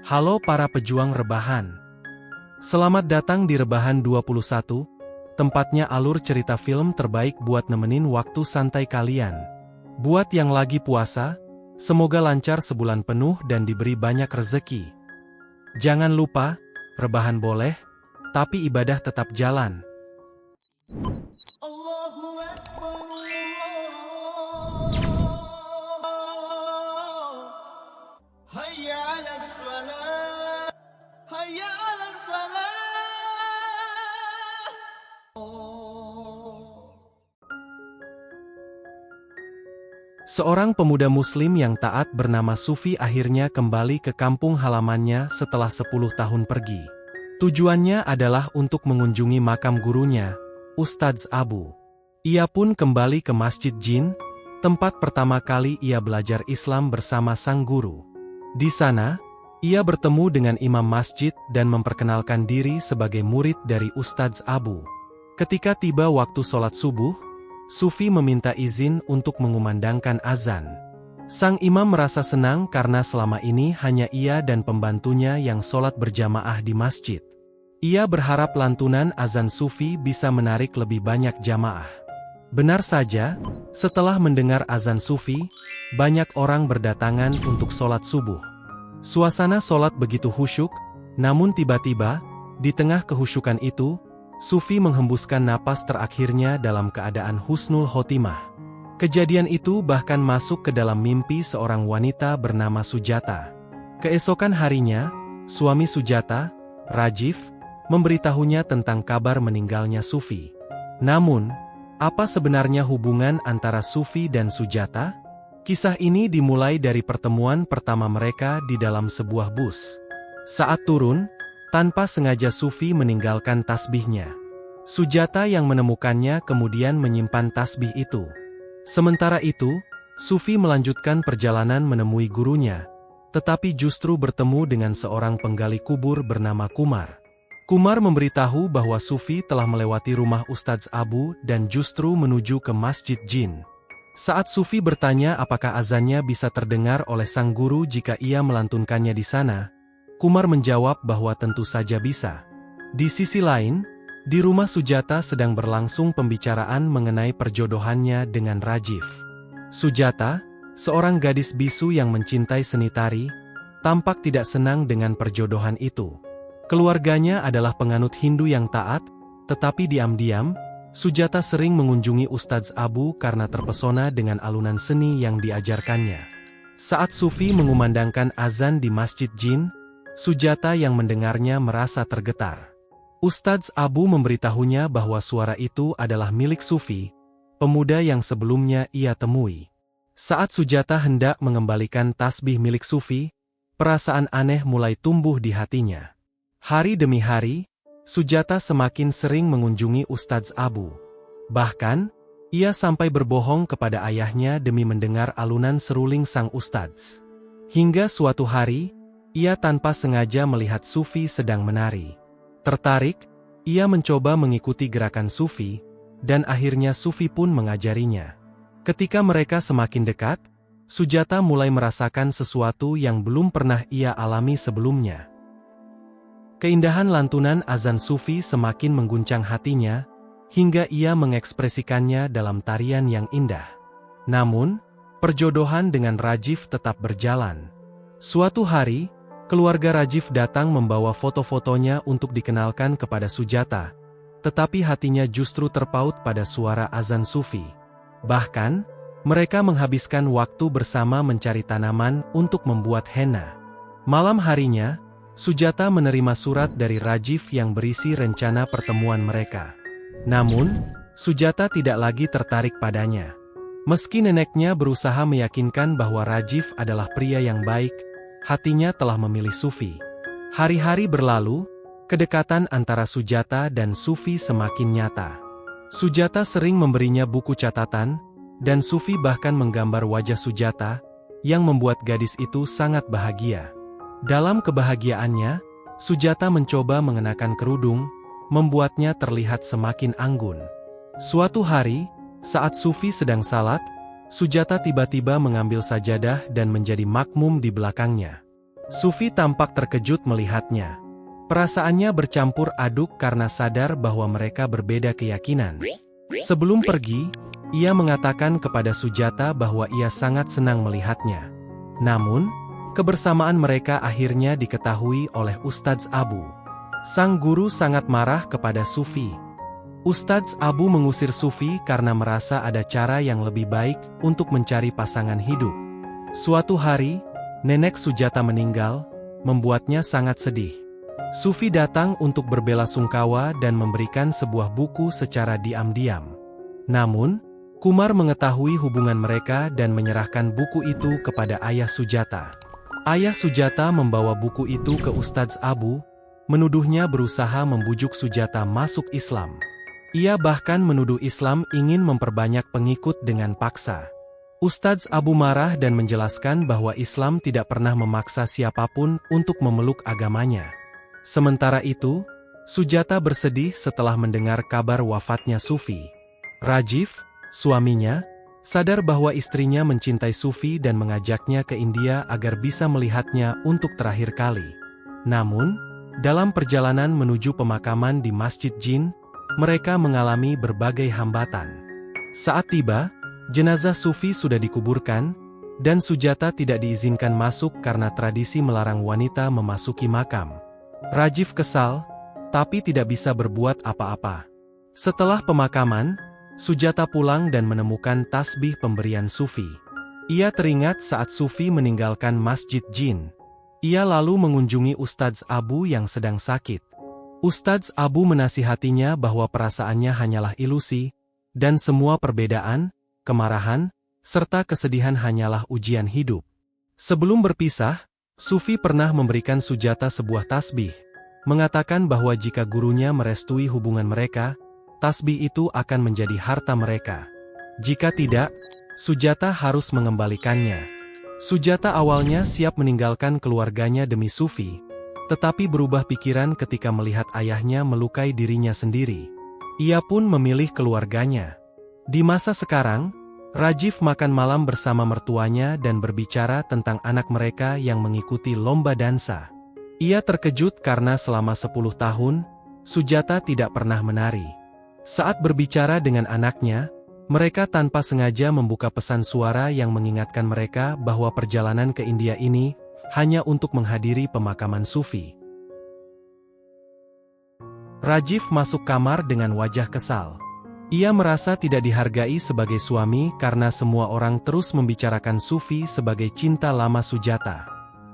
Halo para pejuang rebahan. Selamat datang di Rebahan 21, tempatnya alur cerita film terbaik buat nemenin waktu santai kalian. Buat yang lagi puasa, semoga lancar sebulan penuh dan diberi banyak rezeki. Jangan lupa, rebahan boleh, tapi ibadah tetap jalan. Seorang pemuda muslim yang taat bernama Sufi akhirnya kembali ke kampung halamannya setelah 10 tahun pergi. Tujuannya adalah untuk mengunjungi makam gurunya, Ustadz Abu. Ia pun kembali ke Masjid Jin, tempat pertama kali ia belajar Islam bersama sang guru. Di sana, ia bertemu dengan imam masjid dan memperkenalkan diri sebagai murid dari Ustadz Abu. Ketika tiba waktu sholat subuh, Sufi meminta izin untuk mengumandangkan azan. Sang imam merasa senang karena selama ini hanya ia dan pembantunya yang sholat berjamaah di masjid. Ia berharap lantunan azan Sufi bisa menarik lebih banyak jamaah. Benar saja, setelah mendengar azan Sufi, banyak orang berdatangan untuk sholat subuh. Suasana sholat begitu khusyuk, namun tiba-tiba, di tengah kehusyukan itu, Sufi menghembuskan napas terakhirnya dalam keadaan husnul khotimah. Kejadian itu bahkan masuk ke dalam mimpi seorang wanita bernama Sujata. Keesokan harinya, suami Sujata, Rajiv, memberitahunya tentang kabar meninggalnya Sufi. Namun, apa sebenarnya hubungan antara Sufi dan Sujata? Kisah ini dimulai dari pertemuan pertama mereka di dalam sebuah bus. Saat turun, tanpa sengaja Sufi meninggalkan tasbihnya. Sujata yang menemukannya kemudian menyimpan tasbih itu. Sementara itu, Sufi melanjutkan perjalanan menemui gurunya, tetapi justru bertemu dengan seorang penggali kubur bernama Kumar. Kumar memberitahu bahwa Sufi telah melewati rumah Ustadz Abu dan justru menuju ke Masjid Jin. Saat Sufi bertanya apakah azannya bisa terdengar oleh sang guru jika ia melantunkannya di sana, Kumar menjawab bahwa tentu saja bisa. Di sisi lain, di rumah Sujata sedang berlangsung pembicaraan mengenai perjodohannya dengan Rajiv. Sujata, seorang gadis bisu yang mencintai seni tari, tampak tidak senang dengan perjodohan itu. Keluarganya adalah penganut Hindu yang taat, tetapi diam-diam, Sujata sering mengunjungi Ustadz Abu karena terpesona dengan alunan seni yang diajarkannya. Saat Sufi mengumandangkan azan di Masjid Jin, Sujata yang mendengarnya merasa tergetar. Ustadz Abu memberitahunya bahwa suara itu adalah milik Sufi, pemuda yang sebelumnya ia temui. Saat Sujata hendak mengembalikan tasbih milik Sufi, perasaan aneh mulai tumbuh di hatinya. Hari demi hari, Sujata semakin sering mengunjungi Ustadz Abu. Bahkan, ia sampai berbohong kepada ayahnya demi mendengar alunan seruling sang Ustadz. Hingga suatu hari, ia tanpa sengaja melihat Sufi sedang menari. Tertarik, ia mencoba mengikuti gerakan Sufi, dan akhirnya Sufi pun mengajarinya. Ketika mereka semakin dekat, Sujata mulai merasakan sesuatu yang belum pernah ia alami sebelumnya. Keindahan lantunan azan Sufi semakin mengguncang hatinya, hingga ia mengekspresikannya dalam tarian yang indah. Namun, perjodohan dengan Rajiv tetap berjalan. Suatu hari, keluarga Rajiv datang membawa foto-fotonya untuk dikenalkan kepada Sujata, tetapi hatinya justru terpaut pada suara azan Sufi. Bahkan, mereka menghabiskan waktu bersama mencari tanaman untuk membuat henna. Malam harinya, Sujata menerima surat dari Rajiv yang berisi rencana pertemuan mereka. Namun, Sujata tidak lagi tertarik padanya. Meski neneknya berusaha meyakinkan bahwa Rajiv adalah pria yang baik, hatinya telah memilih Sufi. Hari-hari berlalu, kedekatan antara Sujata dan Sufi semakin nyata. Sujata sering memberinya buku catatan, dan Sufi bahkan menggambar wajah Sujata, yang membuat gadis itu sangat bahagia. Dalam kebahagiaannya, Sujata mencoba mengenakan kerudung, membuatnya terlihat semakin anggun. Suatu hari, saat Sufi sedang salat, Sujata tiba-tiba mengambil sajadah dan menjadi makmum di belakangnya. Sufi tampak terkejut melihatnya. Perasaannya bercampur aduk karena sadar bahwa mereka berbeda keyakinan. Sebelum pergi, ia mengatakan kepada Sujata bahwa ia sangat senang melihatnya. Namun, kebersamaan mereka akhirnya diketahui oleh Ustadz Abu. Sang guru sangat marah kepada Sufi. Ustadz Abu mengusir Sufi karena merasa ada cara yang lebih baik untuk mencari pasangan hidup. Suatu hari, nenek Sujata meninggal, membuatnya sangat sedih. Sufi datang untuk berbelasungkawa dan memberikan sebuah buku secara diam-diam. Namun, Kumar mengetahui hubungan mereka dan menyerahkan buku itu kepada ayah Sujata. Ayah Sujata membawa buku itu ke Ustadz Abu, menuduhnya berusaha membujuk Sujata masuk Islam. Ia bahkan menuduh Islam ingin memperbanyak pengikut dengan paksa. Ustadz Abu marah dan menjelaskan bahwa Islam tidak pernah memaksa siapapun untuk memeluk agamanya. Sementara itu, Sujata bersedih setelah mendengar kabar wafatnya Sufi. Rajiv, suaminya, sadar bahwa istrinya mencintai Sufi dan mengajaknya ke India agar bisa melihatnya untuk terakhir kali. Namun, dalam perjalanan menuju pemakaman di Masjid Jin, mereka mengalami berbagai hambatan. Saat tiba, jenazah Sufi sudah dikuburkan, dan Sujata tidak diizinkan masuk karena tradisi melarang wanita memasuki makam. Rajiv kesal, tapi tidak bisa berbuat apa-apa. Setelah pemakaman, Sujata pulang dan menemukan tasbih pemberian Sufi. Ia teringat saat Sufi meninggalkan Masjid Jin. Ia lalu mengunjungi Ustadz Abu yang sedang sakit. Ustadz Abu menasihatinya bahwa perasaannya hanyalah ilusi, dan semua perbedaan, kemarahan, serta kesedihan hanyalah ujian hidup. Sebelum berpisah, Sufi pernah memberikan Sujata sebuah tasbih, mengatakan bahwa jika gurunya merestui hubungan mereka, tasbih itu akan menjadi harta mereka. Jika tidak, Sujata harus mengembalikannya. Sujata awalnya siap meninggalkan keluarganya demi Sufi, tetapi berubah pikiran ketika melihat ayahnya melukai dirinya sendiri. Ia pun memilih keluarganya. Di masa sekarang, Rajiv makan malam bersama mertuanya dan berbicara tentang anak mereka yang mengikuti lomba dansa. Ia terkejut karena selama 10 tahun, Sujata tidak pernah menari. Saat berbicara dengan anaknya, mereka tanpa sengaja membuka pesan suara yang mengingatkan mereka bahwa perjalanan ke India ini hanya untuk menghadiri pemakaman Sufi. Rajiv masuk kamar dengan wajah kesal. Ia merasa tidak dihargai sebagai suami karena semua orang terus membicarakan Sufi sebagai cinta lama Sujata.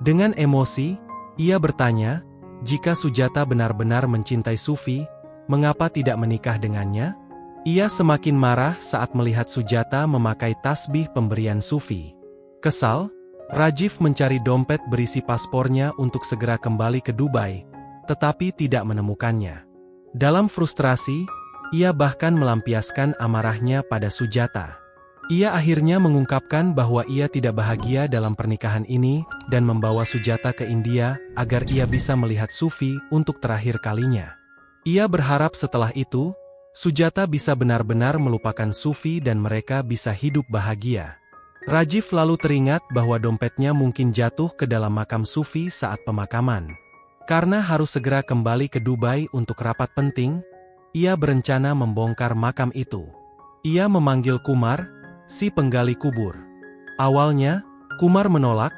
Dengan emosi, ia bertanya, jika Sujata benar-benar mencintai Sufi, mengapa tidak menikah dengannya? Ia semakin marah saat melihat Sujata memakai tasbih pemberian Sufi. Kesal, Rajiv mencari dompet berisi paspornya untuk segera kembali ke Dubai, tetapi tidak menemukannya. Dalam frustrasi, ia bahkan melampiaskan amarahnya pada Sujata. Ia akhirnya mengungkapkan bahwa ia tidak bahagia dalam pernikahan ini dan membawa Sujata ke India agar ia bisa melihat Sufi untuk terakhir kalinya. Ia berharap setelah itu, Sujata bisa benar-benar melupakan Sufi dan mereka bisa hidup bahagia. Rajiv lalu teringat bahwa dompetnya mungkin jatuh ke dalam makam Sufi saat pemakaman. Karena harus segera kembali ke Dubai untuk rapat penting, ia berencana membongkar makam itu. Ia memanggil Kumar, si penggali kubur. Awalnya, Kumar menolak,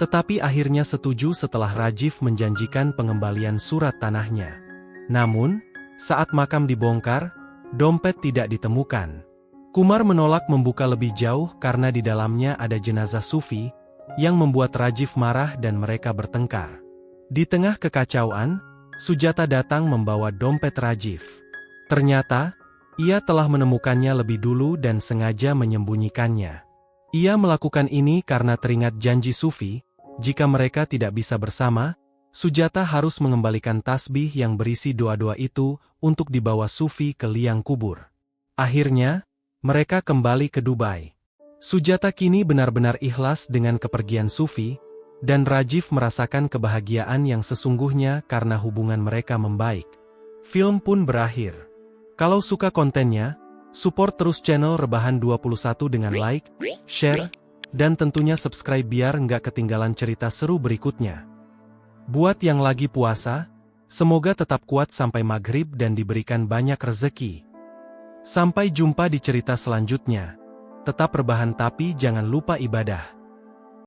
tetapi akhirnya setuju setelah Rajiv menjanjikan pengembalian surat tanahnya. Namun, saat makam dibongkar, dompet tidak ditemukan. Kumar menolak membuka lebih jauh karena di dalamnya ada jenazah Sufi, yang membuat Rajiv marah dan mereka bertengkar. Di tengah kekacauan, Sujata datang membawa dompet Rajiv. Ternyata, ia telah menemukannya lebih dulu dan sengaja menyembunyikannya. Ia melakukan ini karena teringat janji Sufi, jika mereka tidak bisa bersama, Sujata harus mengembalikan tasbih yang berisi doa-doa itu untuk dibawa Sufi ke liang kubur. Akhirnya, mereka kembali ke Dubai. Sujata kini benar-benar ikhlas dengan kepergian Sufi, dan Rajiv merasakan kebahagiaan yang sesungguhnya karena hubungan mereka membaik. Film pun berakhir. Kalau suka kontennya, support terus channel Rebahan 21 dengan like, share, dan tentunya subscribe biar nggak ketinggalan cerita seru berikutnya. Buat yang lagi puasa, semoga tetap kuat sampai maghrib dan diberikan banyak rezeki. Sampai jumpa di cerita selanjutnya. Tetap rebahan tapi jangan lupa ibadah.